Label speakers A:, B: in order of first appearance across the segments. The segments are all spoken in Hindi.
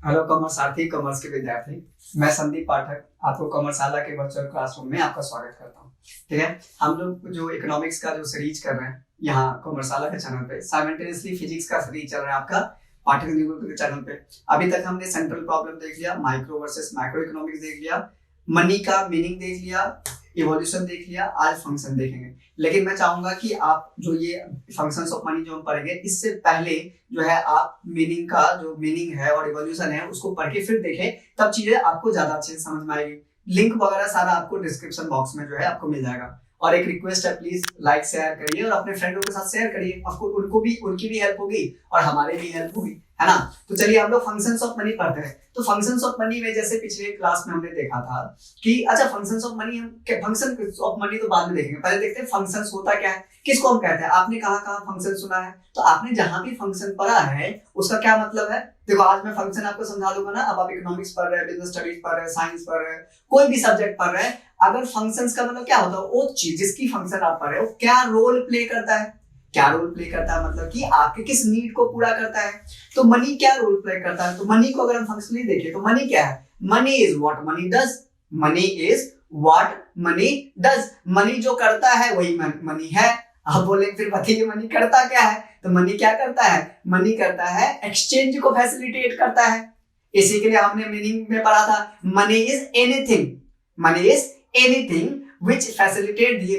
A: हेलो कॉमर्सार्थी, कॉमर्स के विद्यार्थी। मैं संदीप पाठक आपको कॉमर्साला के वर्चुअल क्लासरूम में आपका स्वागत करता हूँ। ठीक है, हम लोग जो इकोनॉमिक्स का जो सीरीज कर रहे हैं यहाँ कॉमर्साला के चैनल पे, साइमल्टेनियसली फिजिक्स का सीरीज चल रहा है आपका पाठक गुरुकुल के चैनल पे। अभी तक हमने सेंट्रल प्रॉब्लम देख लिया, माइक्रो वर्सेस मैक्रो इकोनॉमिक्स देख लिया, मनी का मीनिंग देख लिया, इवोल्यूशन देख लिया, आज फंक्शन देखेंगे। लेकिन मैं चाहूंगा कि आप जो ये फंक्शंस ऑफ मनी जो हम पढ़ेंगे, इससे पहले जो है आप मीनिंग का जो मीनिंग है और इवोल्यूशन है उसको पढ़ के फिर देखें, तब चीजें आपको ज्यादा अच्छे से समझ में आएगी। लिंक वगैरह सारा आपको डिस्क्रिप्शन बॉक्स में जो है आपको मिल जाएगा। और एक रिक्वेस्ट है, प्लीज लाइक शेयर करिए और अपने फ्रेंडों के साथ शेयर करिए, आपको उनकी भी हेल्प होगी और हमारे भी हेल्प होगी, है ना। तो चलिए हम लोग फंक्शंस ऑफ मनी पढ़ते हैं। तो फंक्शंस ऑफ मनी में जैसे पिछले क्लास में हमने देखा था कि अच्छा फंक्शंस ऑफ मनी, हम फंक्शन ऑफ मनी तो बाद में देखेंगे, पहले देखते हैं फंक्शंस होता क्या है, किसको हम कहते हैं। आपने कहाँ फंक्शन सुना है, तो आपने जहां भी फंक्शन पढ़ा है उसका क्या मतलब है। देखो आज मैं फंक्शन आपको समझा दूंगा ना। अब आप इकोनॉमिक्स पढ़ रहे हैं, बिजनेस स्टडीज पढ़ रहे हैं, साइंस पढ़ रहे हैं, कोई भी सब्जेक्ट पढ़ रहे हैं, अगर फंक्शंस का मतलब क्या होता है, वो चीज जिसकी फंक्शन आप पढ़ रहे हो क्या रोल प्ले करता है। क्या रोल प्ले करता है मतलब कि आपके किस नीड को पूरा करता है। तो मनी क्या रोल प्ले करता है। तो मनी को अगर हम फंक्शनली देखें तो मनी क्या है, money is what money does. Money is what money does. Money जो करता है वही मनी है। आप बोले फिर बताइए मनी करता क्या है। तो मनी क्या करता है, मनी करता है एक्सचेंज को फैसिलिटेट करता है। इसी के लिए हमने मीनिंग में पढ़ा था, money is anything, money is anything which facilitate the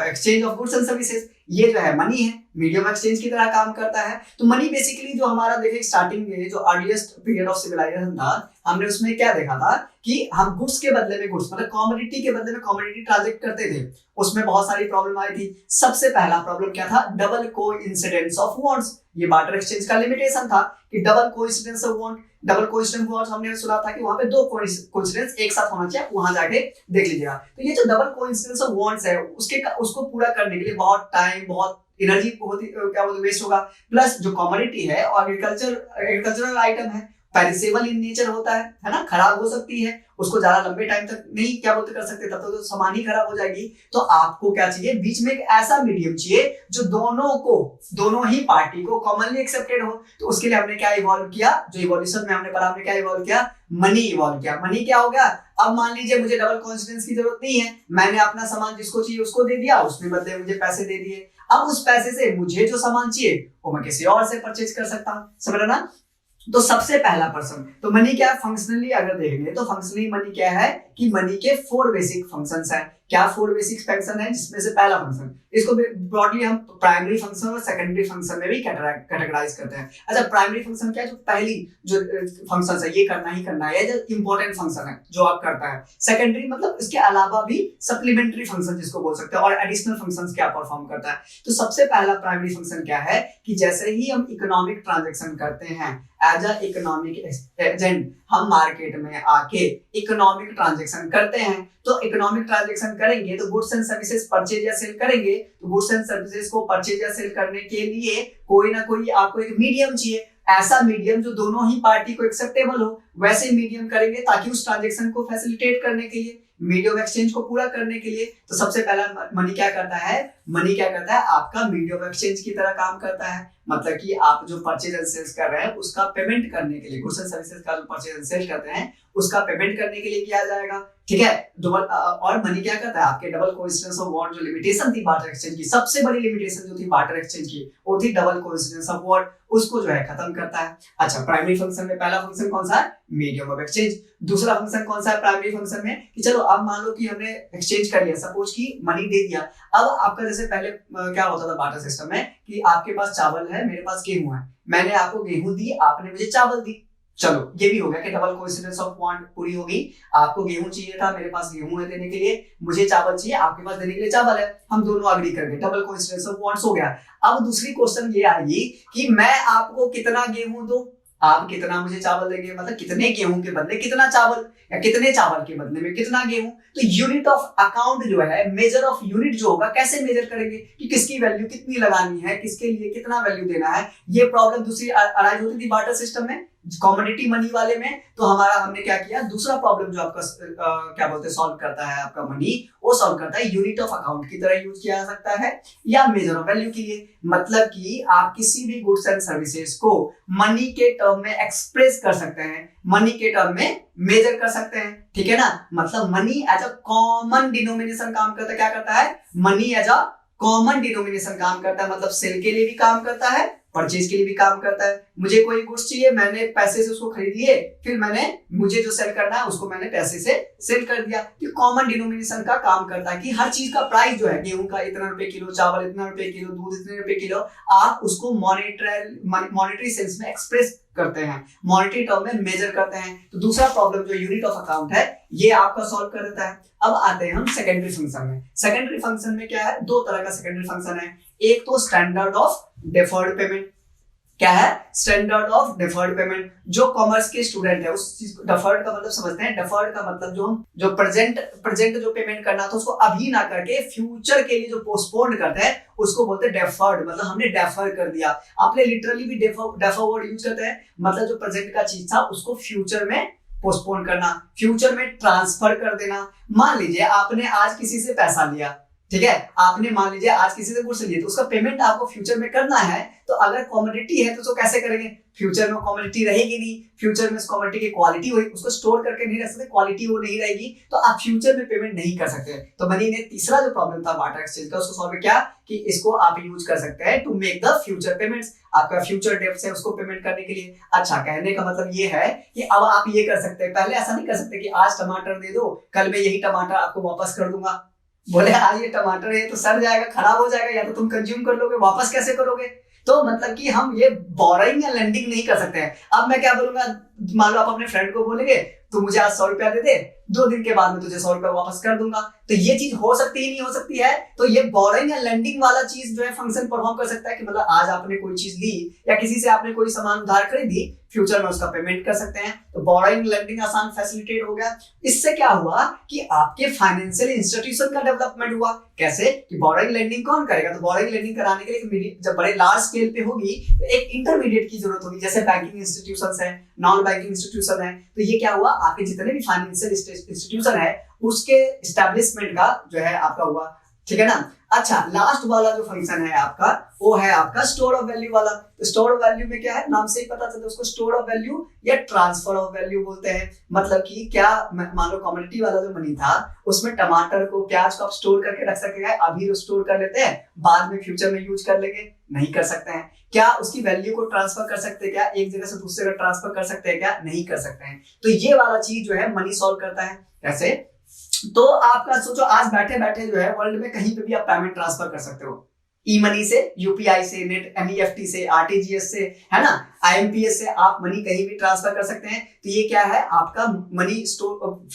A: exchange of goods and services। ये जो है मनी है, मीडियम एक्सचेंज की तरह काम करता है। तो मनी बेसिकली जो हमारा देखिए स्टार्टिंग में जो अर्लीस्ट पीरियड ऑफ सिविलाइजेशन था, हमने उसमें क्या देखा था कि हम गुड्स के बदले में गुड्स, मतलब कमोडिटी के बदले में कमोडिटी ट्रांजैक्ट करते थे। उसमें बहुत सारी प्रॉब्लम आई थी। सबसे पहला प्रॉब्लम क्या था, डबल कोइंसिडेंस ऑफ वांट्स। ये बार्टर एक्सचेंज का लिमिटेशन था कि double coincidence of want. Double coincidence wants हमने सुना था कि वहां पे दो कोइंसिडेंस एक साथ होना चाहिए, वहां जाके देख लीजिएगा। तो ये जो डबल कोइंसिडेंस ऑफ वांट्स है उसको पूरा करने के लिए बहुत टाइम, बहुत एनर्जी क्या बोलते वेस्ट होगा। प्लस जो कमोडिटी है और एग्रीकल्चरल आइटम है, पेरिसेबल इन नेचर होता है ना, खराब हो सकती है, उसको ज्यादा लंबे टाइम तक नहीं क्या बोलते कर सकते, तब तो सामान ही खराब हो जाएगी। तो आपको क्या चाहिए, बीच में एक ऐसा मीडियम चाहिए जो दोनों ही पार्टी को कॉमनली एक्सेप्टेड हो। तो उसके लिए हमने क्या इवॉल्व किया, जो इवोल्यूशन में हमने पढ़ा, हमने क्या इवॉल्व किया, मनी इवॉल्व किया। मनी क्या हो गया, अब मान लीजिए मुझे डबल कोइंसिडेंस की जरूरत नहीं है, मैंने अपना सामान जिसको चाहिए उसको दे दिया, उसने बदले मुझे पैसे दे दिए। अब उस पैसे से मुझे जो सामान चाहिए वो मैं किसी और से परचेज कर सकता हूं, समझ रहे ना। तो सबसे पहला पर्सन, तो मनी क्या फंक्शनली अगर देखेंगे तो फंक्शनली मनी क्या है कि मनी के 4 बेसिक फंक्शंस हैं। क्या 4 बेसिक फंक्शन है, जिसमें से पहला फंक्शन, इसको ब्रॉडली हम प्राइमरी फंक्शन और सेकेंडरी फंक्शन में भी कैटेगराइज करते हैं। अच्छा प्राइमरी फंक्शन क्या है, जो पहली जो फंक्शन है ये करना ही करना है, जो इंपॉर्टेंट फंक्शन है जो आप करता है। सेकेंडरी मतलब इसके अलावा भी सप्लीमेंट्री फंक्शन जिसको बोल सकते हैं, और एडिशनल फंक्शंस क्या परफॉर्म करता है। तो सबसे पहला प्राइमरी फंक्शन क्या है कि जैसे ही हम इकोनॉमिक ट्रांजेक्शन करते हैं एज अ इकोनॉमिक एजेंट, हम मार्केट में आके इकोनॉमिक ट्रांजैक्शन करते हैं। तो इकोनॉमिक ट्रांजैक्शन करेंगे तो गुड्स एंड सर्विसेज परचेज या सेल करेंगे। तो गुड्स एंड सर्विसेज को परचेज या सेल करने के लिए कोई ना कोई आपको एक मीडियम चाहिए, ऐसा मीडियम जो दोनों ही पार्टी को एक्सेप्टेबल हो, वैसे मीडियम करेंगे ताकि उस ट्रांजैक्शन को फैसिलिटेट करने के लिए, मीडियम एक्सचेंज को पूरा करने के लिए। तो सबसे पहला मनी क्या करता है, मनी क्या करता है, आपका मीडियम एक्सचेंज की तरह काम करता है। मतलब कि आप जो परचेज एंड सेल्स कर रहे हैं उसका पेमेंट करने के लिए, गुड्स एंड सर्विसेज का जो परचेज एंड सेल करते हैं उसका पेमेंट करने के लिए किया जाएगा। ठीक है, डबल और मनी क्या करता है, आपके डबल कोइंसिडेंस ऑफ वांट जो लिमिटेशन थी बार्टर एक्सचेंज की, सबसे बड़ी लिमिटेशन जो थी बार्टर एक्सचेंज की वो थी डबल कोइंसिडेंस ऑफ वांट, उसको जो है खत्म करता है। अच्छा प्राइमरी फंक्शन में पहला फंक्शन कौन सा है, मीडियम ऑफ एक्सचेंज। दूसरा फंक्शन कौन सा है प्राइमरी फंक्शन में कि चलो अब मान लो कि हमने एक्सचेंज कर लिया, सपोज कि मनी दे दिया। अब आपका जैसे पहले क्या होता था बार्टर सिस्टम में कि आपके पास चावल है, मेरे पास गेहूं है, मैंने आपको गेहूं दी, आपने मुझे चावल दी। चलो ये भी हो गया कि डबल कोइंसिडेंस ऑफ वांट पूरी होगी। आपको गेहूं चाहिए था, मेरे पास गेहूं है देने के लिए, मुझे चावल चाहिए, आपके पास देने के लिए चावल है, हम दोनों अग्री कर गए, डबल कोइंसिडेंस ऑफ वांट्स हो गया। अब दूसरी क्वेश्चन ये आएगी कि मैं आपको कितना गेहूं दूं, आप कितना मुझे चावल देंगे, मतलब कितने गेहूं के बदले कितना चावल, या कितने चावल के बदले में कितना गेहूं। तो यूनिट ऑफ अकाउंट जो है, मेजर ऑफ यूनिट जो होगा, कैसे मेजर करेंगे कि किसकी वैल्यू कितनी लगानी है, किसके लिए कितना वैल्यू देना है। ये प्रॉब्लम दूसरी अराइज होती थी बार्टर सिस्टम में। कमोडिटी मनी वाले में तो हमने क्या किया, दूसरा प्रॉब्लम जो आपका क्या बोलते हैं सॉल्व करता है आपका मनी, वो सॉल्व करता है यूनिट ऑफ अकाउंट की तरह यूज किया जा सकता है या मेजर ऑफ वैल्यू के लिए। मतलब कि आप किसी भी गुड्स एंड सर्विसेज को मनी के टर्म में एक्सप्रेस कर सकते हैं, मनी के टर्म में मेजर कर सकते हैं, ठीक है ना। मतलब money as a common denomination काम करता है, क्या करता है, money as a common denomination काम करता है, मतलब सेल के लिए भी काम करता है, परचेज के लिए भी काम करता है। मुझे कोई गुड्स चाहिए, मैंने पैसे से उसको खरीद लिए, फिर मुझे जो सेल करना है उसको मैंने पैसे से सेल कर दिया। ये कॉमन डिनोमिनेशन का काम करता है कि हर चीज का प्राइस जो है, गेहूं का इतना रुपए किलो, चावल इतना रुपए किलो, दूध इतने रुपए किलो, आप उसको मॉनेटरी सेंस में एक्सप्रेस करते हैं, मॉनेटरी टर्म में मेजर करते हैं। तो दूसरा प्रॉब्लम जो यूनिट ऑफ अकाउंट है ये आपका सॉल्व कर देता है। अब आते हैं हम सेकेंडरी फंक्शन में। सेकेंडरी फंक्शन में क्या है, दो तरह का सेकेंडरी फंक्शन है। एक तो स्टैंडर्ड ऑफ डेफर्ड पेमेंट। क्या है, स्टैंडर्ड ऑफ डेफर्ड पेमेंट। जो कॉमर्स के स्टूडेंट है उस चीज को डेफर्ड का मतलब समझते हैं। डेफर्ड का मतलब जो प्रेजेंट जो पेमेंट करना था उसको अभी ना करके फ्यूचर के लिए जो पोस्टपोन करते हैं उसको बोलते हैं डेफर्ड, मतलब हमने डेफर कर दिया। आपने लिटरली भी डेफर वर्ड यूज करते हैं, मतलब जो प्रेजेंट का चीज था उसको फ्यूचर में पोस्टपोन करना, फ्यूचर में ट्रांसफर कर देना। मान लीजिए आपने आज किसी से पैसा लिया, ठीक है, आपने मान लीजिए आज किसी से गुड्स लिए तो उसका पेमेंट आपको फ्यूचर में करना है, तो अगर कमोडिटी है तो उसको कैसे करेंगे, फ्यूचर में कमोडिटी रहेगी नहीं, फ्यूचर में उस कमोडिटी की क्वालिटी उसको स्टोर करके नहीं रख सकते, क्वालिटी वो नहीं रहेगी, तो आप फ्यूचर में पेमेंट नहीं कर सकते। तो मनी ने तीसरा जो प्रॉब्लम था बार्टर एक्सचेंज का उसको सॉल्व किया कि इसको आप यूज कर सकते हैं to make the future payments, आपका फ्यूचर डेब्ट है उसको पेमेंट करने के लिए। अच्छा, कहने का मतलब ये है कि अब आप ये कर सकते हैं, पहले ऐसा नहीं कर सकते कि आज टमाटर दे दो, कल मैं यही टमाटर आपको वापस कर दूंगा। बोले आज ये टमाटर है तो सड़ जाएगा, खराब हो जाएगा, या तो तुम कंज्यूम कर लोगे, वापस कैसे करोगे। तो मतलब कि हम ये बोरिंग या लेंडिंग नहीं कर सकते हैं। अब मैं क्या बोलूंगा, मान लो आप अपने फ्रेंड को बोलेंगे तू मुझे आज 100 रुपया दे दे, 2 दिन के बाद में तुझे 100 रुपया वापस कर दूंगा, तो ये चीज हो सकती ही नहीं हो सकती है। तो ये बोरिंग या लेंडिंग वाला चीज जो है फंक्शन परफॉर्म कर सकता है कि मतलब आज आपने कोई चीज ली या किसी से आपने कोई सामान उधार खरीदी, फ्यूचर में उसका पेमेंट कर सकते हैं। तो बोरिंग लेंडिंग आसान फैसिलिटेट हो गया। इससे क्या हुआ कि आपके फाइनेंशियल इंस्टीट्यूशन का डेवलपमेंट हुआ। कैसे कि बोरिंग लेंडिंग कौन करेगा, तो बोरिंग लेंडिंग कराने के लिए जब बड़े लार्ज स्केल पे होगी तो एक इंटरमीडिएट की जरूरत होगी, जैसे बैंकिंग इंस्टीट्यूशंस है, नॉन बैंकिंग इंस्टीट्यूशन है। तो ये क्या हुआ, आपके जितने भी फाइनेंशियल इंस्टीट्यूशन है उसके एस्टैब्लिशमेंट का जो है आपका हुआ, ठीक है ना। अच्छा, लास्ट वाला जो फंक्शन है आपका वो है आपका स्टोर ऑफ वैल्यू वाला। तो स्टोर ऑफ वैल्यू में क्या है, नाम से ही पता चलता है उसको स्टोर ऑफ वैल्यू या ट्रांसफर ऑफ वैल्यू बोलते हैं। मतलब कि क्या, मान लो कमोडिटी वाला जो मनी था उसमें टमाटर को, प्याज को आप स्टोर करके रख सकते हैं, अभी स्टोर कर लेते हैं, बाद में फ्यूचर में यूज कर लेंगे, नहीं कर सकते हैं। क्या उसकी वैल्यू को ट्रांसफर कर सकते हैं, क्या एक जगह से दूसरी जगह ट्रांसफर कर सकते हैं, क्या नहीं कर सकते हैं। तो ये वाला चीज जो है मनी सॉल्व करता है। कैसे, तो आपका सोचो आज बैठे बैठे जो है वर्ल्ड में कहीं पे भी आप पेमेंट ट्रांसफर कर सकते हो, ई मनी से, यूपीआई से, नेट एनईएफटी से, आरटीजीएस से, है ना, आईएमपीएस से आप मनी कहीं भी ट्रांसफर कर सकते हैं। तो ये क्या है, आपका मनी स्टोर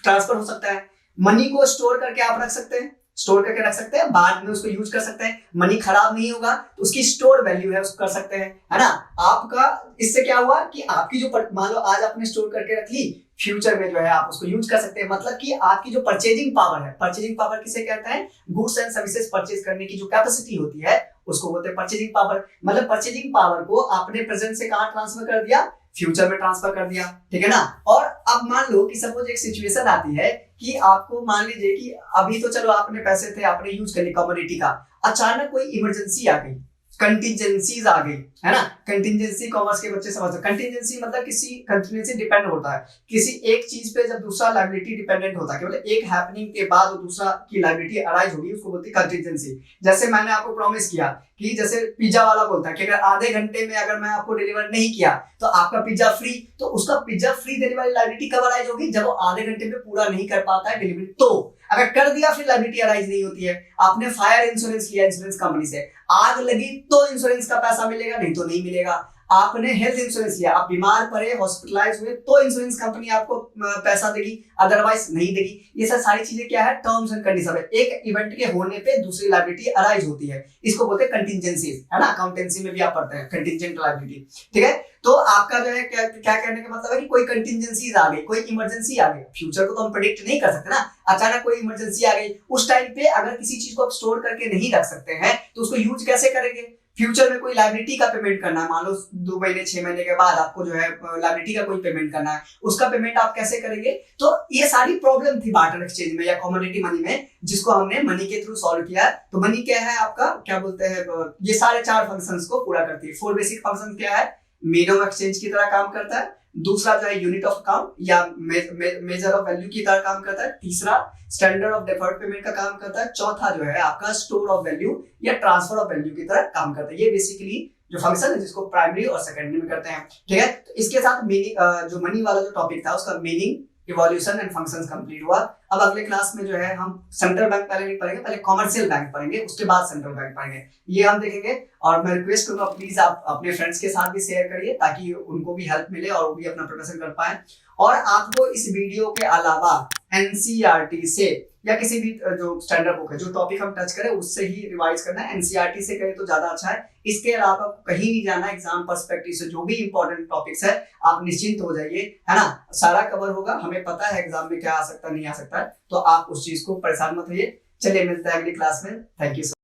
A: ट्रांसफर हो सकता है। मनी को स्टोर करके आप रख सकते हैं, स्टोर करके रख सकते हैं, बाद में उसको यूज कर सकते हैं, मनी खराब नहीं होगा तो उसकी स्टोर वैल्यू है उसको कर सकते हैं, है ना। आपका इससे क्या हुआ कि आपकी जो मान लो आज आपने स्टोर करके रख ली, फ्यूचर में जो है आप उसको यूज कर सकते हैं। मतलब कि आपकी जो परचेजिंग पावर है, परचेजिंग पावर किसे कहते हैं, गुड्स एंड सर्विसेज परचेज करने की जो कैपेसिटी होती है उसको बोलते हैं परचेजिंग पावर। मतलब परचेजिंग पावर को आपने प्रेजेंट से कहां ट्रांसफर कर दिया, फ्यूचर में ट्रांसफर कर दिया, ठीक है ना। और अब मान लो कि सपोज एक सिचुएशन आती है कि आपको मान लीजिए कि अभी तो चलो आपने पैसे थे, आपने यूज कर ली कमोडिटी का, अचानक कोई इमरजेंसी आ गई, कंटिजेंसीज आ गई, है ना। कंटिजेंसी कॉमर्स के बच्चे समझते हैं, कंटिजेंसी मतलब किसी कंटिजेंसी डिपेंड होता है, किसी एक चीज पे जब दूसरा लायबिलिटी डिपेंडेंट होता है, मतलब एक हैपनिंग के बाद दूसरा की लायबिलिटी अराइज होगी, उसको बोलते हैं कंटिजेंसी। जैसे मैंने आपको प्रॉमिस किया कि जैसे पिज्जा वाला बोलता है कि अगर आधे घंटे में अगर मैं आपको डिलीवर नहीं किया तो आपका पिज्जा फ्री, तो उसका पिज्जा फ्री देने वाली लायबिलिटी कब अराइज होगी, जब वो आधे घंटे में पूरा नहीं कर पाता है डिलीवरी। तो अगर कर दिया फिर लायबिलिटी अराइज नहीं होती है। आपने फायर इंश्योरेंस लिया इंश्योरेंस कंपनी से, आग लगी तो इंश्योरेंस का पैसा मिलेगा, नहीं तो नहीं मिलेगा। आपने हेल्थ इंश्योरेंस लिया, आप बीमार पड़े, हॉस्पिटलाइज हुए, तो इंश्योरेंस कंपनी आपको पैसा देगी, अदरवाइज नहीं देगी। ये सब सारी चीजें क्या है, टर्म्स एंड कंडीशन है। एक इवेंट के होने पे दूसरी लायबिलिटी अराइज होती है, इसको बोलते हैं कंटिजेंसीज, है ना। अकाउंटेंसी में भी आप पढ़ते हैं कंटिजेंट लायबिलिटी, ठीक है। तो आपका जो है क्या कहने का मतलब है कि कोई कंटिजेंसीज आ गई, कोई इमरजेंसी आ गई, फ्यूचर को तो हम प्रेडिक्ट नहीं कर सकते ना, अचानक कोई इमरजेंसी आ गई, उस टाइम पे अगर किसी चीज को आप स्टोर करके नहीं रख सकते हैं तो उसको यूज कैसे करेंगे, फ्यूचर में कोई लाइबिलिटी का पेमेंट करना है, मान लो 2 महीने 6 महीने के बाद आपको जो है लाइबिलिटी का कोई पेमेंट करना है, उसका पेमेंट आप कैसे करेंगे। तो ये सारी प्रॉब्लम थी बार्टर एक्सचेंज में या कमोडिटी मनी में, जिसको हमने मनी के थ्रू सॉल्व किया। तो मनी क्या है आपका, क्या बोलते हैं, ये सारे 4 फंक्शंस को पूरा करती है। 4 बेसिक फंक्शन क्या है, मीडियम एक्सचेंज की तरह काम करता है, दूसरा जो है यूनिट ऑफ अकाउंट या मेजर ऑफ वैल्यू की तरह काम करता है, तीसरा स्टैंडर्ड ऑफ डिफर्ड पेमेंट का काम करता है, चौथा जो है आपका स्टोर ऑफ वैल्यू या ट्रांसफर ऑफ वैल्यू की तरह काम करता है। ये बेसिकली जो फंक्शन है जिसको प्राइमरी और सेकेंडरी में करते हैं, ठीक है। तो इसके साथ मीनिंग जो मनी वाला जो टॉपिक था उसका meaning, evolution and functions complete हुआ। अब अगले क्लास में जो है हम सेंट्रल बैंक पहले नहीं पढ़ेंगे, पहले कॉमर्शियल बैंक पढ़ेंगे, उसके बाद सेंट्रल बैंक पढ़ेंगे, ये हम देखेंगे। और मैं रिक्वेस्ट करूंगा प्लीज आप अपने फ्रेंड्स के साथ भी शेयर करिए ताकि उनको भी हेल्प मिले और वो भी अपना प्रिपरेशन कर पाए। और आपको इस वीडियो के अलावा एनसीईआरटी से या किसी भी जो स्टैंडर्ड बुक है, जो टॉपिक हम टच करें उससे ही रिवाइज करना है। एनसीईआरटी से करें तो ज्यादा अच्छा है। इसके अलावा कहीं नहीं जाना, एग्जाम पर्सपेक्टिव से जो भी इंपॉर्टेंट टॉपिक्स है आप निश्चिंत हो जाइए, है ना, सारा कवर होगा। हमें पता है एग्जाम में क्या आ सकता नहीं आ सकता, तो आप उस चीज को परेशान मत होइए। चलिए मिलते हैं अगली क्लास में। Thank you.